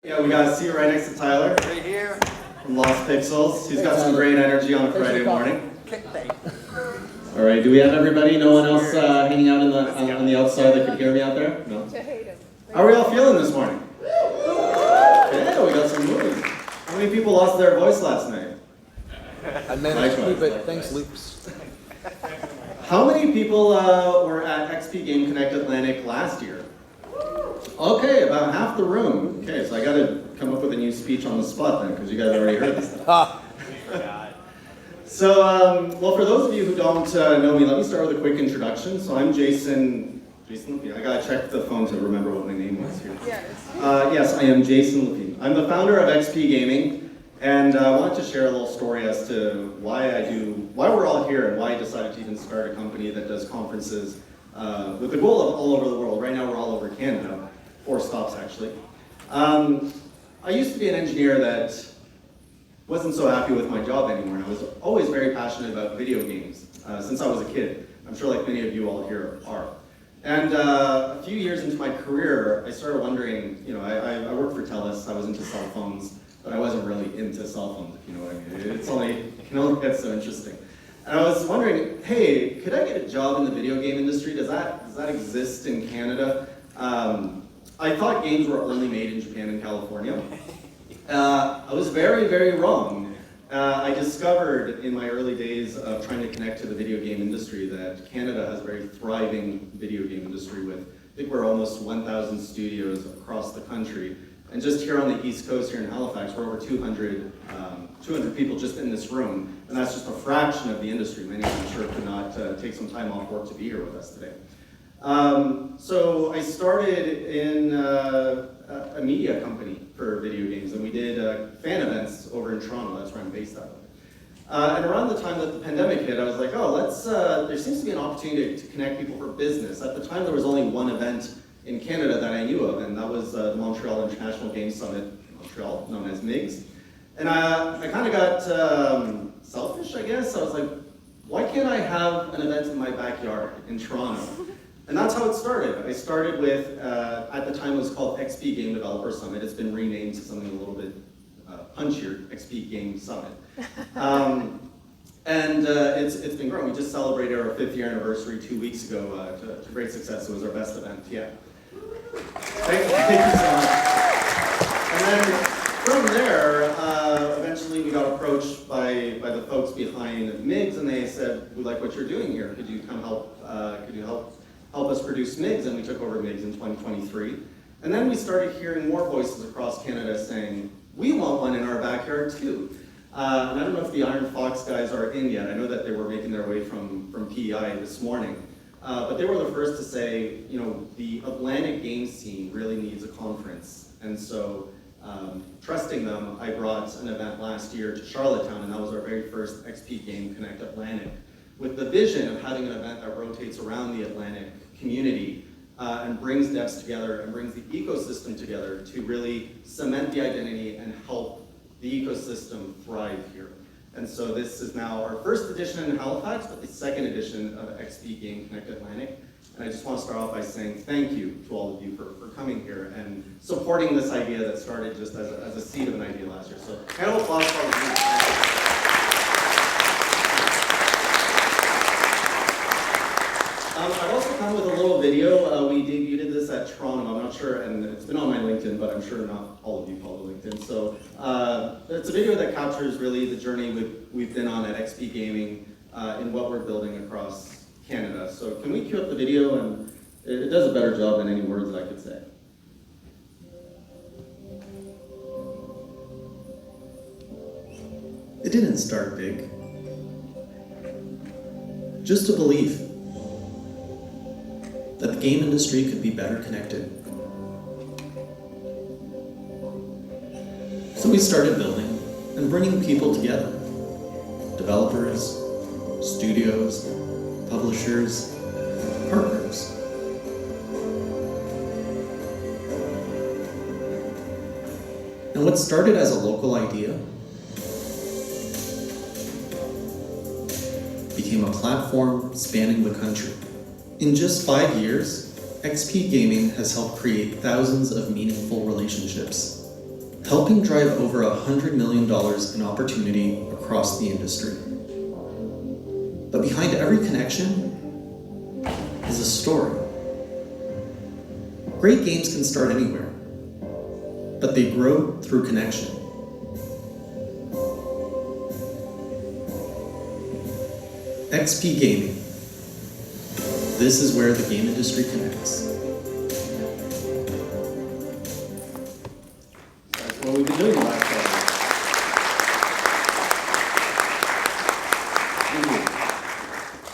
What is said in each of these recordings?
Yeah, we got C right next to Tyler Right here. from Lost Pixels. He's got some great energy on a Friday morning. Kick bait. All right, do we have everybody? No one else hanging out on the outside that could hear me out there? No? How are we all feeling this morning? Yeah, we got some moves. How many people lost their voice last night? I managed to keep it. Thanks, Loops. How many people were at XP Game Connect Atlantic last year? Okay, about half the room. Okay, so I got to come up with a new speech on the spot then, because you guys already heard this stuff. So, well, for those of you who don't know me, let me start with a quick introduction. So I'm Jason Lepine. I gotta check the phone to remember what my name was here. Yes, I am Jason Lepine. I'm the founder of XP Gaming, and I wanted to share a little story as to why we're all here and why I decided to even start a company that does conferences with the goal of all over the world. Right now we're all over Canada, 4 stops actually. I used to be an engineer that wasn't so happy with my job anymore, and I was always very passionate about video games since I was a kid. I'm sure like many of you all here are. And a few years into my career, I started wondering, you know, I worked for TELUS, I was into cell phones, but I wasn't really into cell phones, if you know what I mean. It can only get so interesting. And I was wondering, hey, could I get a job in the video game industry? Does that exist in Canada? I thought games were only made in Japan and California. I was very, very wrong. I discovered in my early days of trying to connect to the video game industry that Canada has a very thriving video game industry with, I think we're almost 1,000 studios across the country. And just here on the East Coast, here in Halifax, we're over 200 people just in this room. And that's just a fraction of the industry. Many of them, I'm sure, could not take some time off work to be here with us today. So I started in a media company for video games, and we did fan events over in Toronto. That's where I'm based out of. And around the time that the pandemic hit, I was like, oh, there seems to be an opportunity to connect people for business. At the time, there was only one event in Canada that I knew of, and that was the Montreal International Games Summit, Montreal, known as MIGS. And I kind of got selfish, I guess. I was like, why can't I have an event in my backyard in Toronto? And that's how it started. I started with, at the time it was called XP Game Developer Summit. It's been renamed to something a little bit punchier, XP Game Summit. And it's been growing. We just celebrated our 5th year anniversary 2 weeks ago to great success. It was our best event yet. Thank you so much. And then from there, eventually we got approached by the folks behind MIGS, and they said, we like what you're doing here. Could you come help us produce MIGS? And we took over MIGS in 2023. And then we started hearing more voices across Canada saying, we want one in our backyard too. And I don't know if the Iron Fox guys are in yet. I know that they were making their way from PEI this morning. But they were the first to say, you know, the Atlantic game scene really needs a conference. And so, trusting them, I brought an event last year to Charlottetown, and that was our very first XP Game Connect Atlantic, with the vision of having an event that rotates around the Atlantic community and brings devs together and brings the ecosystem together to really cement the identity and help the ecosystem thrive here. And so this is now our first edition in Halifax, but the second edition of XP Game Connect Atlantic. And I just want to start off by saying thank you to all of you for coming here and supporting this idea that started just as a seed of an idea last year. So hand of applause for all of you. I've also come with a little video. We debuted this at Toronto. I'm not sure, and it's been on my LinkedIn, but I'm sure not all of you follow LinkedIn. So it's a video that captures really the journey we've been on at XP Gaming in what we're building across Canada. So can we cue up the video? And it does a better job than any words that I could say. It didn't start big. Just a belief that the game industry could be better connected. So we started building and bringing people together. Developers, studios, publishers, partners. And what started as a local idea became a platform spanning the country. In just 5 years, XP Gaming has helped create thousands of meaningful relationships helping drive over $100 million in opportunity across the industry. But behind every connection is a story. Great games can start anywhere, but they grow through connection. XP Gaming. This is where the game industry connects. That's what we've been doing the last couple.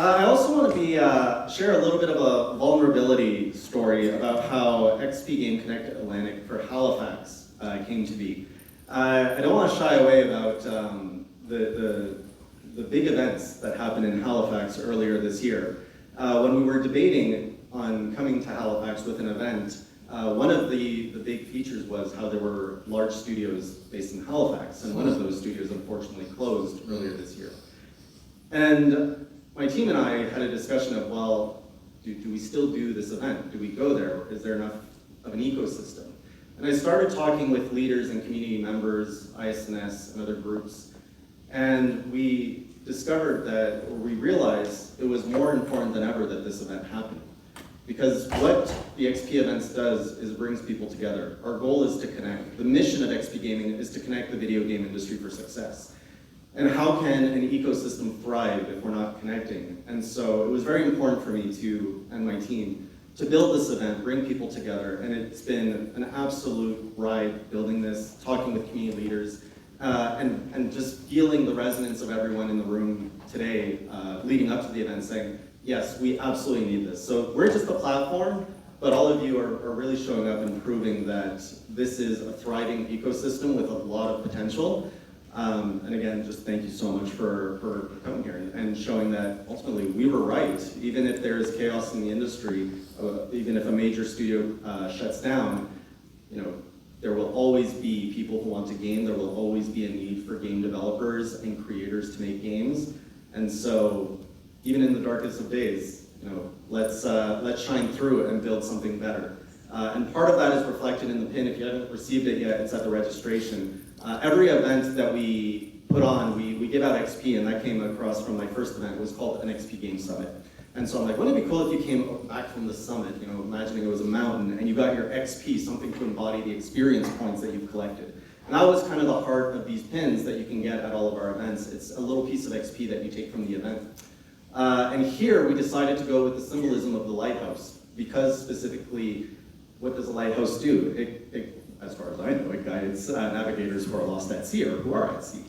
I also want to share a little bit of a vulnerability story about how XP Game Connect Atlantic for Halifax came to be. I don't want to shy away about the big events that happened in Halifax earlier this year. When we were debating on coming to Halifax with an event, one of the big features was how there were large studios based in Halifax, and one of those studios unfortunately closed earlier this year. And my team and I had a discussion of, well, do we still do this event? Do we go there? Is there enough of an ecosystem? And I started talking with leaders and community members, ISNS and other groups, and we discovered that, or we realized it was more important than ever that this event happened. Because what the XP events does is it brings people together. Our goal is to connect. The mission of XP Gaming is to connect the video game industry for success. And how can an ecosystem thrive if we're not connecting? And so it was very important for me and my team to build this event, bring people together, and it's been an absolute ride building this, talking with community leaders, and just feeling the resonance of everyone in the room today leading up to the event saying, yes, we absolutely need this. So we're just a platform, but all of you are really showing up and proving that this is a thriving ecosystem with a lot of potential. And again, just thank you so much for coming here and showing that ultimately we were right. Even if there is chaos in the industry, even if a major studio shuts down, there will always be people who want to game. There will always be a need for game developers and creators to make games. And so, even in the darkest of days, let's shine through it and build something better. And part of that is reflected in the pin. If you haven't received it yet, it's at the registration. Every event that we put on, we give out XP, and that came across from my first event. It was called an XP Game Summit. And so I'm like, wouldn't it be cool if you came back from the summit, imagining it was a mountain, and you got your XP, something to embody the experience points that you've collected. And that was kind of the heart of these pins that you can get at all of our events. It's a little piece of XP that you take from the event. And here we decided to go with the symbolism of the lighthouse, because specifically, what does a lighthouse do? As far as I know, it guides navigators who are lost at sea or who are at sea.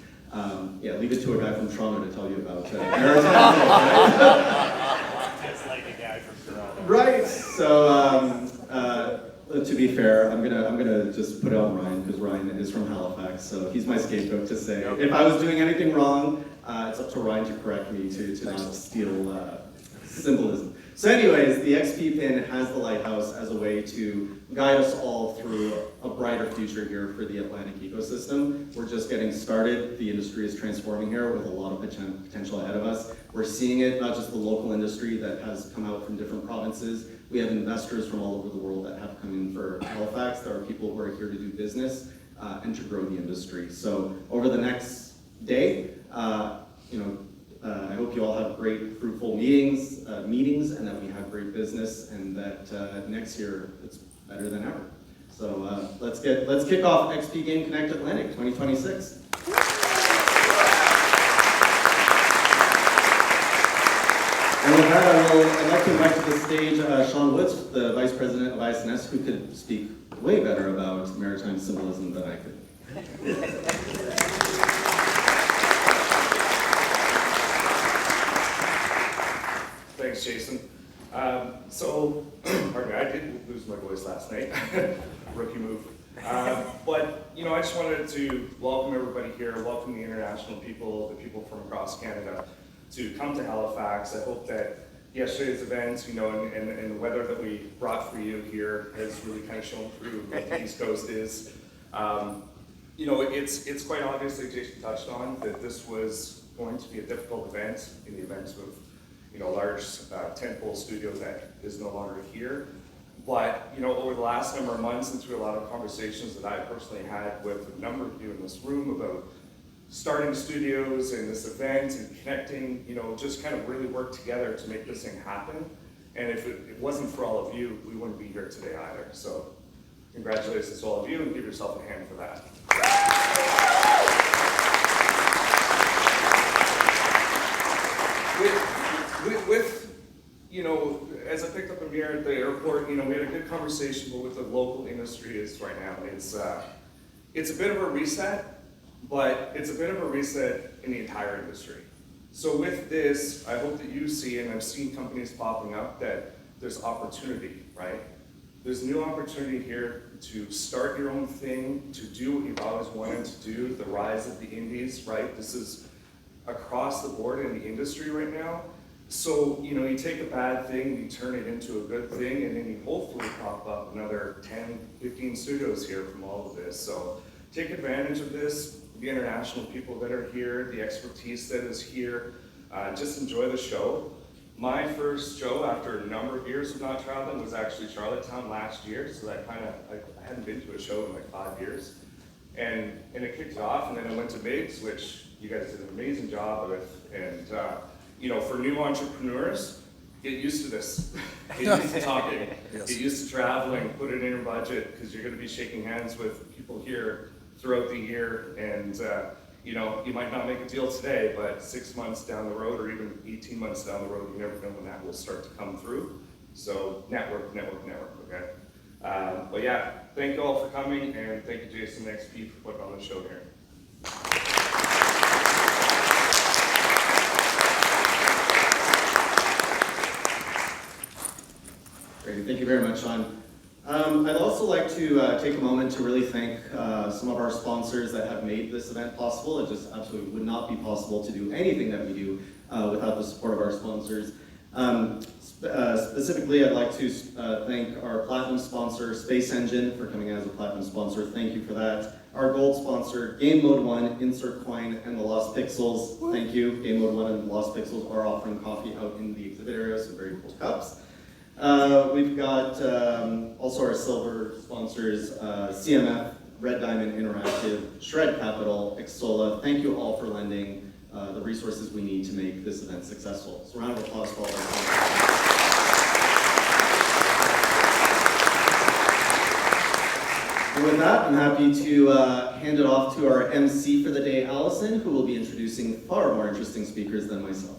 Leave it to a guy from Toronto to tell you about maritime. It's like a guy from Toronto. Right. So to be fair, I'm gonna just put it on Ryan because Ryan is from Halifax, so he's my scapegoat to say if I was doing anything wrong, it's up to Ryan to correct me to not steal symbolism. So anyways, the XP pin has the lighthouse as a way to guide us all through a brighter future here for the Atlantic ecosystem. We're just getting started. The industry is transforming here with a lot of potential ahead of us. We're seeing it, not just the local industry that has come out from different provinces. We have investors from all over the world that have come in for Halifax. There are people who are here to do business and to grow the industry. So over the next day, I hope you all have great, fruitful meetings, and that we have great business, and that next year it's better than ever. So let's kick off XP Game Connect Atlantic 2026. And with that, I'd like to invite to the stage Shawn Woods, the Vice President of ISNS, who could speak way better about maritime symbolism than I could. Thanks, Jason. Pardon me, I did lose my voice last night. Rookie move. But I just wanted to welcome everybody here, welcome the international people, the people from across Canada, to come to Halifax. I hope that yesterday's events, and the weather that we brought for you here has really kind of shown through what the East Coast is. It's quite obvious, like Jason touched on, that this was going to be a difficult event in the event of large tentpole studio that is no longer here. But, over the last number of months and through a lot of conversations that I personally had with a number of you in this room about starting studios and this event and connecting, just kind of really work together to make this thing happen. And if it wasn't for all of you, we wouldn't be here today either. So congratulations to all of you and give yourself a hand for that. As I picked up a mirror at the airport, we had a good conversation with the local industry is right now. It's a bit of a reset, but it's a bit of a reset in the entire industry. So with this, I hope that you see, and I've seen companies popping up, that there's opportunity, right? There's new opportunity here to start your own thing, to do what you've always wanted to do, the rise of the indies, right? This is across the board in the industry right now. So, you take a bad thing, you turn it into a good thing, and then you hopefully pop up another 10, 15 studios here from all of this. So take advantage of this, the international people that are here, the expertise that is here. Just enjoy the show. My first show after a number of years of not traveling was actually Charlottetown last year, so that I hadn't been to a show in like 5 years. And it kicked off, and then I went to Migs, which you guys did an amazing job with. And for new entrepreneurs, get used to this. Get used to talking. Yes. Get used to traveling. Put it in your budget, because you're going to be shaking hands with people here throughout the year. And you might not make a deal today, but 6 months down the road, or even 18 months down the road, you never know when that will start to come through. So network, okay? But yeah, thank you all for coming, and thank you, Jason and XP, for putting on the show here. Great, thank you very much, Shawn. I'd also like to take a moment to really thank some of our sponsors that have made this event possible. It just absolutely would not be possible to do anything that we do without the support of our sponsors. Specifically, I'd like to thank our platinum sponsor, Space Engine, for coming as a platinum sponsor. Thank you for that. Our gold sponsor, Game Mode 1, Insert Coin, and the Lost Pixels. Thank you. Game Mode 1 and the Lost Pixels are offering coffee out in the exhibit area, so very cool cups. We've got also our silver sponsors, CMF, Red Diamond Interactive, Shred Capital, Exola. Thank you all for lending the resources we need to make this event successful. So a round of applause for all of our And with that, I'm happy to hand it off to our MC for the day, Allison, who will be introducing far more interesting speakers than myself.